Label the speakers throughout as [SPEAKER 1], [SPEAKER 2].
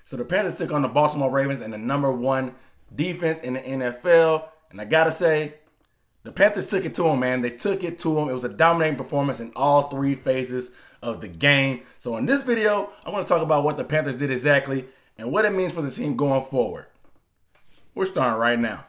[SPEAKER 1] So the Panthers took on the Baltimore Ravens and the #1 defense in the NFL. And I gotta say, the Panthers took it to them, man. They took it to them. It was a dominating performance in all 3 phases of the game. So in this video, I want to talk about what the Panthers did exactly and what it means for the team going forward. We're starting right now.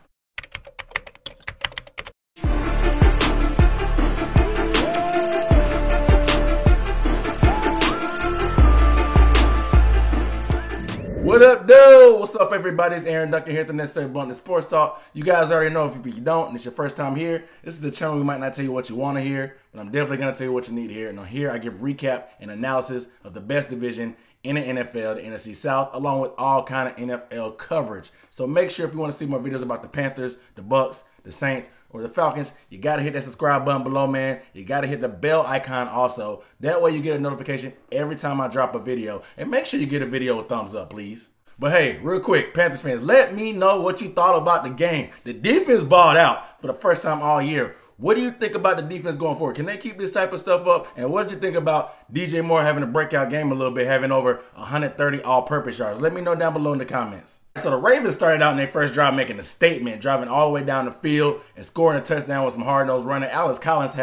[SPEAKER 1] What up, dude? What's up, everybody? It's Aaron Duncan here at the Necessary Blunt Sports Talk. You guys already know, if you don't and it's your first time here, this is the channel we might not tell you what you want to hear, but I'm definitely going to tell you what you need to hear. And on here, I give recap and analysis of the best division in the NFL, the NFC South, along with all kind of NFL coverage. So make sure if you want to see more videos about the Panthers, the Bucks, the Saints, or the Falcons, you got to hit that subscribe button below, man. You got to hit the bell icon also. That way you get a notification every time I drop a video. And make sure you get a video a thumbs up, please. But hey, real quick, Panthers fans, let me know what you thought about the game. The defense balled out for the first time all year. What do you think about the defense going forward? Can they keep this type of stuff up? And what did you think about DJ Moore having a breakout game a little bit, having over 130 all-purpose yards? Let me know down below in the comments. So the Ravens started out in their first drive making a statement, driving all the way down the field and scoring a touchdown with some hard-nosed running. Alex Collins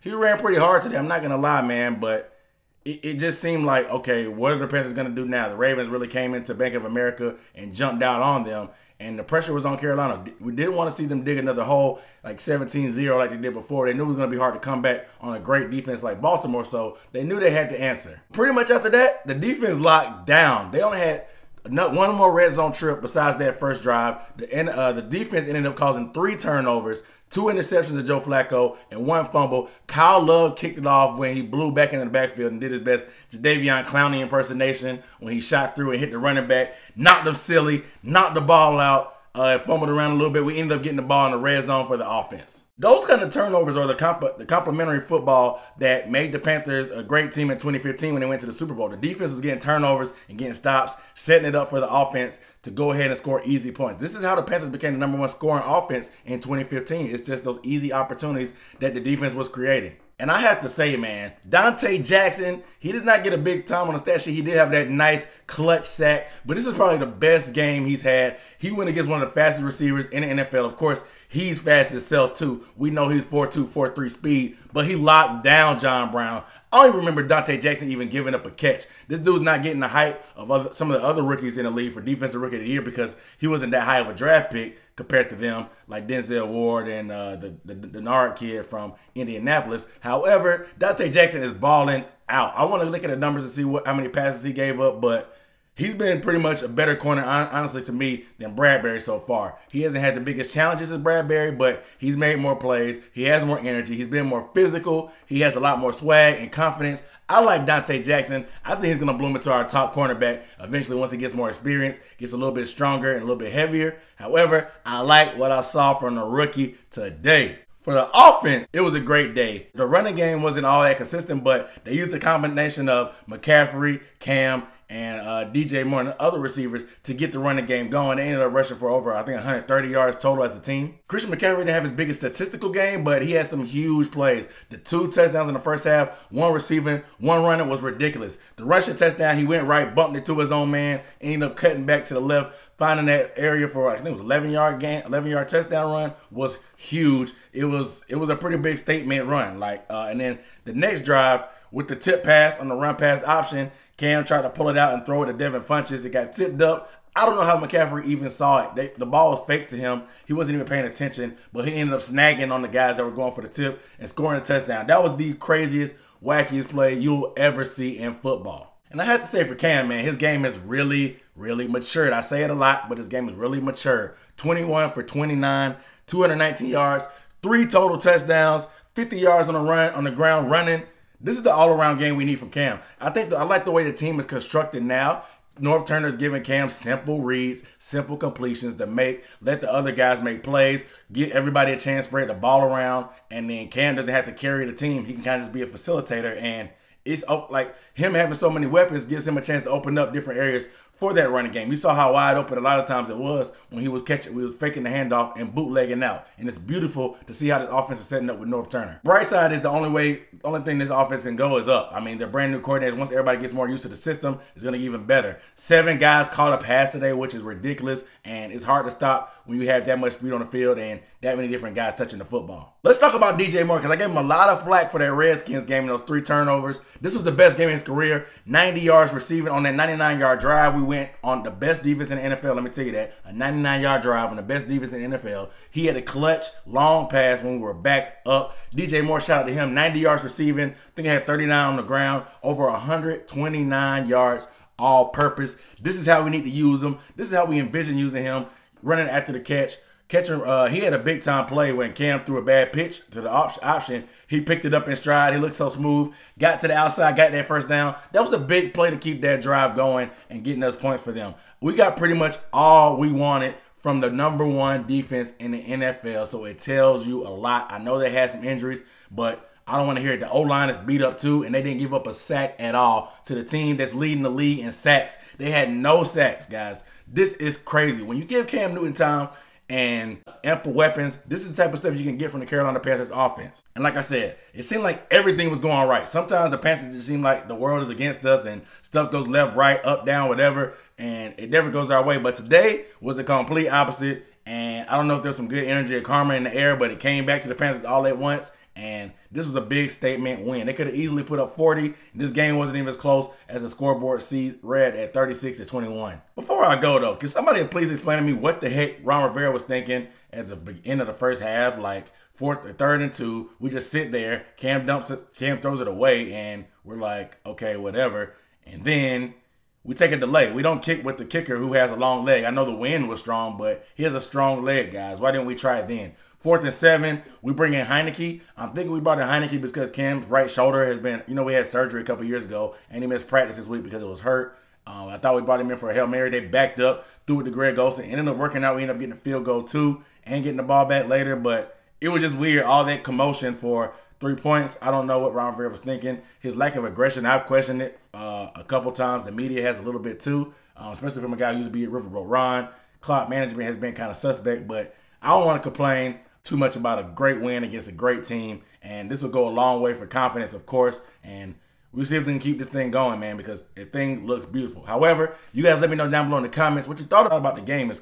[SPEAKER 1] he ran pretty hard today. I'm not going to lie, man, but it just seemed like, okay, what are the Panthers going to do now? The Ravens really came into Bank of America and jumped out on them. And the pressure was on Carolina. We didn't want to see them dig another hole like 17-0 like they did before. They knew it was going to be hard to come back on a great defense like Baltimore, so they knew they had to answer. Pretty much after that, the defense locked down. They only had one more red zone trip besides that first drive. The defense ended up causing 3 turnovers, 2 interceptions of Joe Flacco, and 1 fumble. Kyle Love kicked it off when he blew back into the backfield and did his best Jadeveon Clowney impersonation when he shot through and hit the running back, knocked him silly, knocked the ball out, fumbled around a little bit. We ended up getting the ball in the red zone for the offense. Those kind of turnovers are the complementary football that made the Panthers a great team in 2015 when they went to the Super Bowl. The defense was getting turnovers and getting stops, setting it up for the offense to go ahead and score easy points. This is how the Panthers became the #1 scoring offense in 2015. It's just those easy opportunities that the defense was creating. And I have to say, man, Dante Jackson, he did not get a big time on the stat sheet. He did have that nice clutch sack, but this is probably the best game he's had. He went against one of the fastest receivers in the NFL. Of course, he's fast himself too. We know he's 4.2, 4.3 speed, but he locked down John Brown. I don't even remember Donte Jackson even giving up a catch. This dude's not getting the hype of some of the other rookies in the league for Defensive Rookie of the Year because he wasn't that high of a draft pick compared to them, like Denzel Ward and the Nard kid from Indianapolis. However, Dante Jackson is balling out. I want to look at the numbers and see how many passes he gave up, but he's been pretty much a better corner, honestly, to me, than Bradbury so far. He hasn't had the biggest challenges as Bradbury, but he's made more plays. He has more energy. He's been more physical. He has a lot more swag and confidence. I like Dante Jackson. I think he's going to bloom into our top cornerback eventually once he gets more experience, gets a little bit stronger and a little bit heavier. However, I like what I saw from the rookie today. For the offense, it was a great day. The running game wasn't all that consistent, but they used a combination of McCaffrey, Cam, and DJ Moore and other receivers to get the running game going. They ended up rushing for over, I think, 130 yards total as a team. Christian McCaffrey didn't have his biggest statistical game, but he had some huge plays. The 2 touchdowns in the first half, 1 receiving, 1 running was ridiculous. The rushing touchdown, he went right, bumped it to his own man, ended up cutting back to the left, finding that area for, I think it was 11-yard touchdown run was huge. It was a pretty big statement run. And then the next drive with the tip pass on the run pass option, Cam tried to pull it out and throw it to Devin Funchess. It got tipped up. I don't know how McCaffrey even saw it. The ball was fake to him. He wasn't even paying attention, but he ended up snagging on the guys that were going for the tip and scoring a touchdown. That was the craziest, wackiest play you'll ever see in football. And I have to say for Cam, man, his game has really, really matured. I say it a lot, but his game is really mature. 21 for 29, 219 yards, 3 total touchdowns, 50 yards on the ground running. This is the all-around game we need from Cam. I like the way the team is constructed now. North Turner's giving Cam simple reads, simple completions to let the other guys make plays, get everybody a chance to spread the ball around, and then Cam doesn't have to carry the team. He can kind of just be a facilitator, and it's like him having so many weapons gives him a chance to open up different areas for that running game. You saw how wide open a lot of times it was when he was faking the handoff and bootlegging out. And it's beautiful to see how this offense is setting up with North Turner. Bright side is the only thing this offense can go is up. I mean, they're brand new coordinators. Once everybody gets more used to the system, it's going to get even better. 7 guys caught a pass today, which is ridiculous. And it's hard to stop when you have that much speed on the field and that many different guys touching the football. Let's talk about DJ Moore, because I gave him a lot of flack for that Redskins game and those 3 turnovers. This was the best game in his career. 90 yards receiving on that 99-yard drive. We went on the best defense in the NFL. Let me tell you that. A 99-yard drive on the best defense in the NFL. He had a clutch, long pass when we were backed up. DJ Moore, shout out to him. 90 yards receiving. I think he had 39 on the ground. Over 129 yards all purpose. This is how we need to use him. This is how we envision using him. Running after the catch. He had a big time play when Cam threw a bad pitch to the option. He picked it up in stride. He looked so smooth. Got to the outside, got that first down. That was a big play to keep that drive going and getting us points for them. We got pretty much all we wanted from the #1 defense in the NFL, so it tells you a lot. I know they had some injuries, but I don't want to hear it. The O-line is beat up too, and they didn't give up a sack at all to the team that's leading the league in sacks. They had no sacks, guys. This is crazy. When you give Cam Newton time and ample weapons, this is the type of stuff you can get from the Carolina Panthers offense. And like I said, it seemed like everything was going right. Sometimes the Panthers just seem like the world is against us and stuff goes left, right, up, down, whatever, and it never goes our way. But today was the complete opposite, and I don't know if there's some good energy or karma in the air, but it came back to the Panthers all at once. And this was a big statement win. They could have easily put up 40. This game wasn't even as close as the scoreboard read at 36-21. Before I go, though, can somebody please explain to me what the heck Ron Rivera was thinking at the end of the first half? Like 3rd and 2, we just sit there. Cam throws it away, and we're like, okay, whatever. And then we take a delay. We don't kick with the kicker who has a long leg. I know the wind was strong, but he has a strong leg, guys. Why didn't we try it then? 4th and 7, we bring in Heineke. I'm thinking we brought in Heineke because Cam's right shoulder has been, we had surgery a couple years ago, and he missed practice this week because it was hurt. I thought we brought him in for a Hail Mary. They backed up, threw it to Greg Olsen. Ended up working out. We ended up getting a field goal too and getting the ball back later. But it was just weird, all that commotion for 3 points. I don't know what Ron Rivera was thinking. His lack of aggression, I've questioned it a couple times. The media has a little bit too, especially from a guy who used to be at Riverboat Ron. Clock management has been kind of suspect, but I don't want to complain too much about a great win against a great team. And this will go a long way for confidence, of course. And we'll see if we can keep this thing going, man, because the thing looks beautiful. However, you guys let me know down below in the comments what you thought about the game,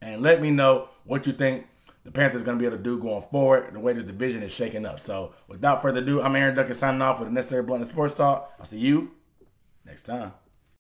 [SPEAKER 1] and let me know what you think the Panthers are going to be able to do going forward, the way this division is shaking up. So without further ado, I'm Aaron Duncan signing off with the Necessary Blunt Sports Talk. I'll see you next time.